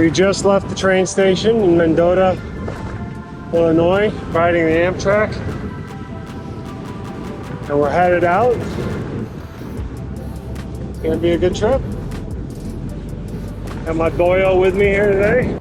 We just left the train station in Mendota, Illinois, riding the Amtrack, and we're headed out. It's gonna be a good trip. Got my boyo with me here today.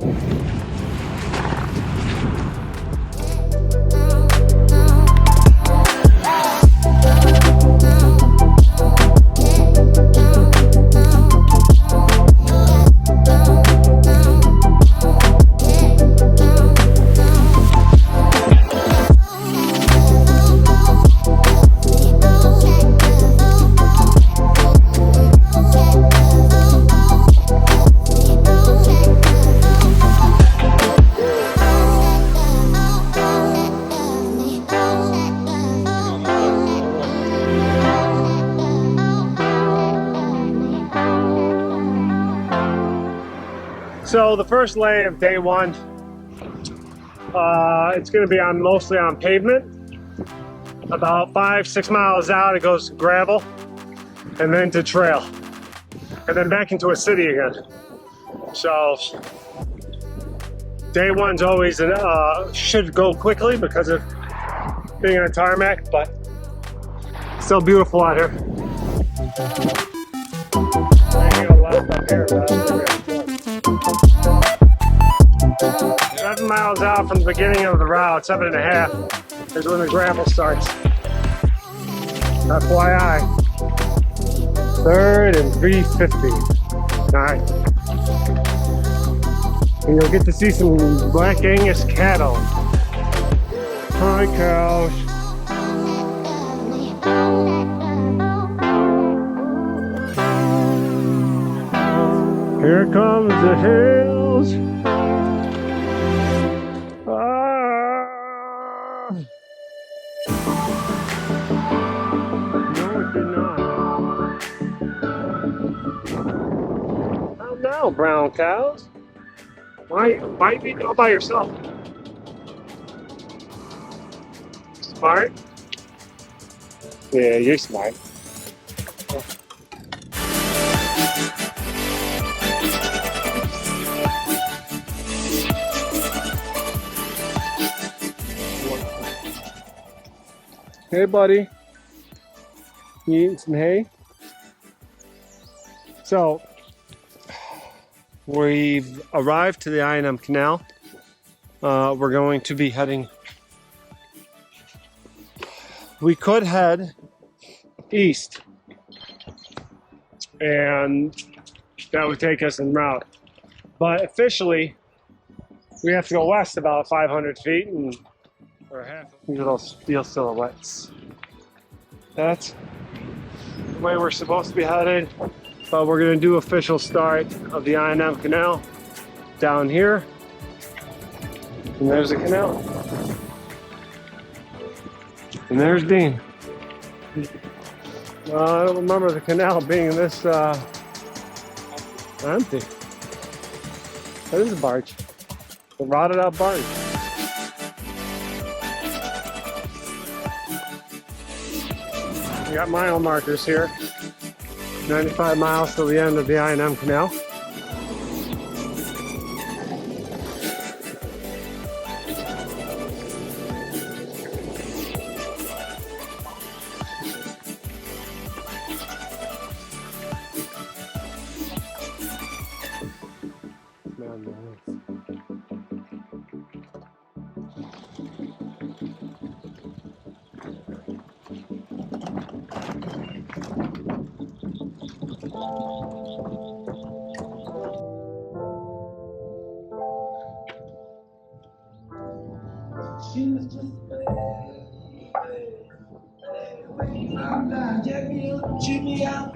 So the first lay of day one, it's going to be mostly on pavement. About 5-6 miles out, it goes to gravel, and then to trail, and then back into a city again. So day one's always should go quickly because of being on a tarmac, but still beautiful out here. I ain't gonna left up here, but 7 miles out from the beginning of the route, 7.5, is when the gravel starts. FYI. 3rd and 350. Alright. And you'll get to see some Black Angus cattle. Hi, cows. Here comes the hills. No, it did not. Oh no, brown cows. Why you eating all by yourself? Smart? Yeah, you're smart. Hey, buddy. You eating some hay? So, we've arrived to the I M Canal. We're going to be heading... We could head east, and that would take us en route. But officially, we have to go west about 500 feet, and or half little steel silhouettes. That's the way we're supposed to be headed. But we're going to do official start of the I M Canal down here. And there's the canal. And there's Dean. I don't remember the canal being this empty. That is a barge. A rotted out barge. We got mile markers here. 95 miles to the end of the I M Canal. She was just I'm not check me out, check me out,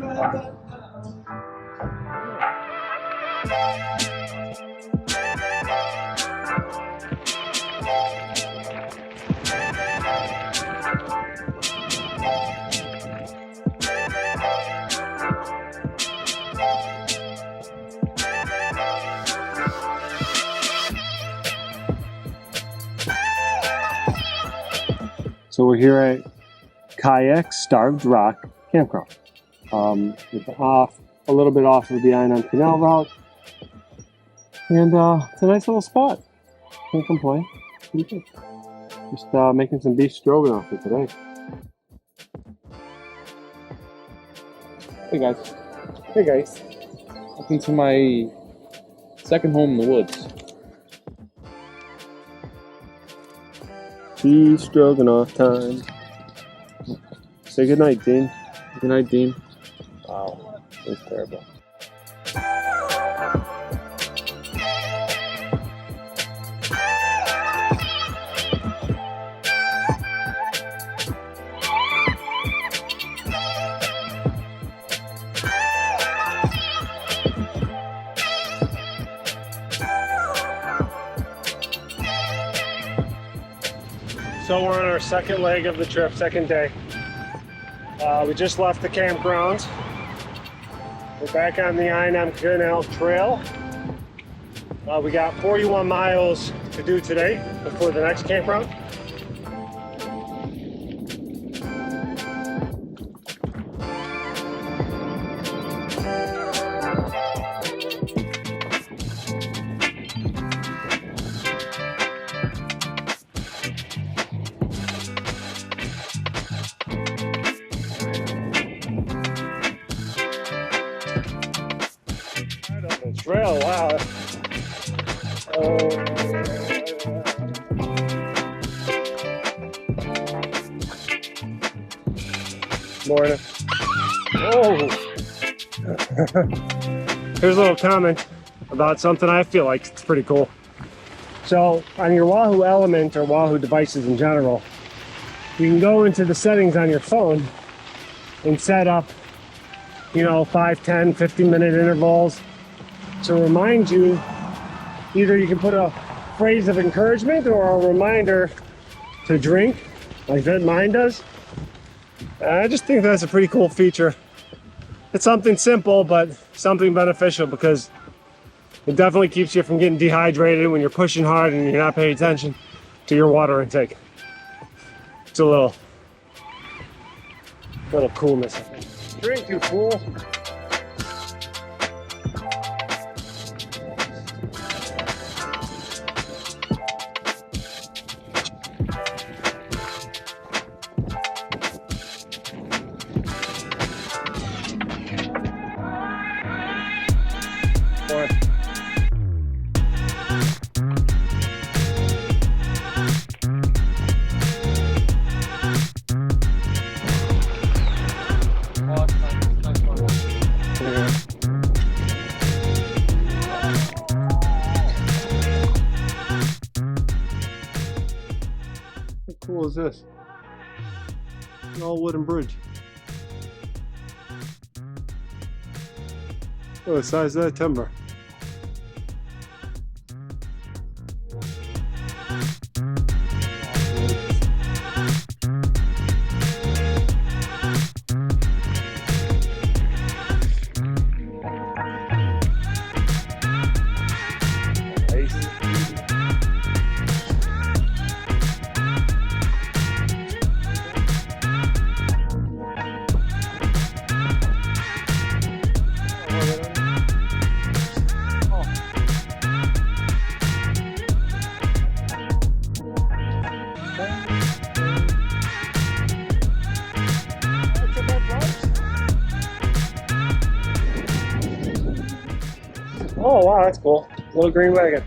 So we're here at Kayak Starved Rock Campground. It's a little bit off of the I M Canal route. And it's a nice little spot. Can't complain. Pretty good. Just making some beef stroganoff for today. Hey guys, Hey guys. welcome to my second home in the woods. Beef stroganoff time. Say goodnight, Dean. Good night, Dean. Wow, that was terrible. So we're on our second leg of the trip, second day. We just left the campground. We're back on the I M Canal Trail. We got 41 miles to do today before the next campground. Trail, wow. Morning. Oh. Here's a little comment about something I feel like it's pretty cool. So on your Wahoo Element or Wahoo devices in general, you can go into the settings on your phone and set up, 5, 10, 15-minute intervals to remind you. Either you can put a phrase of encouragement or a reminder to drink, like that mine does. I just think that's a pretty cool feature. It's something simple, but something beneficial because it definitely keeps you from getting dehydrated when you're pushing hard and you're not paying attention to your water intake. It's a little coolness. Drink, you fool. How cool is this? An all wooden bridge. Oh, the size of that timber. Oh wow, that's cool. Little green wagon.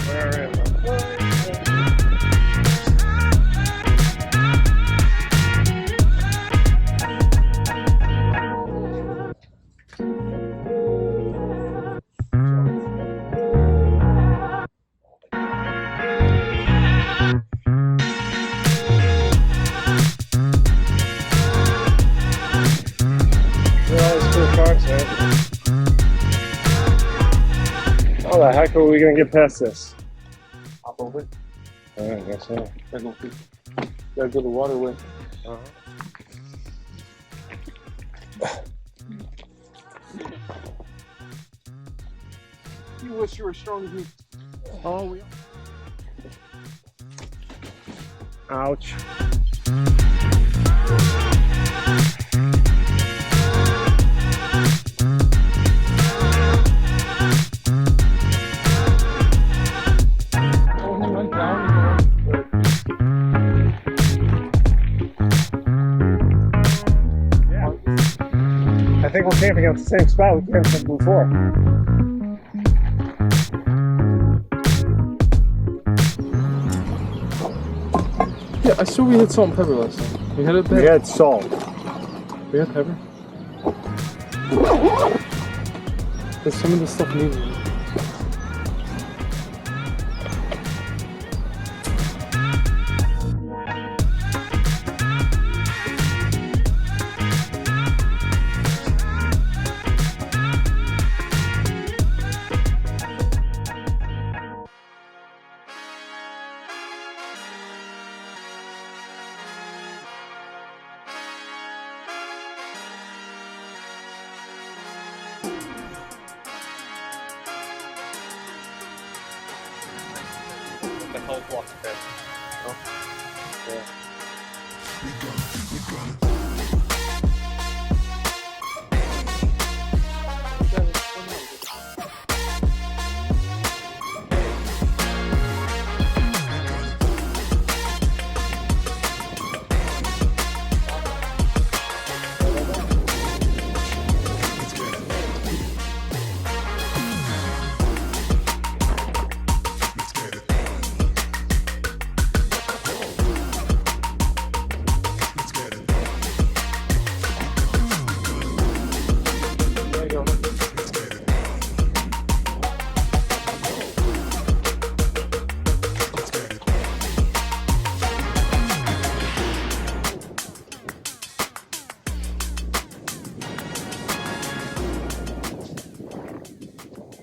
Where am I? Look at all these cool cars, man. How the heck are we gonna get past this? Hop over. I guess so. Gotta go the waterway. You wish you were strong as me. Oh, we. Ouch. camping out the same spot we camped at before. Yeah, I saw we had salt and pepper last time. We had it there. We had salt. We had pepper. There's some of the stuff needed. The whole block of it.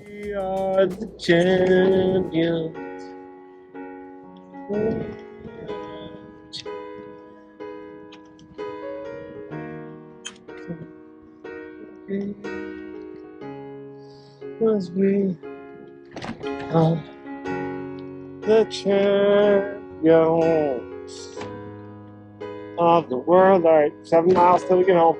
We are the champions. Was we are the champions of the world. All right, 7 miles till we get home.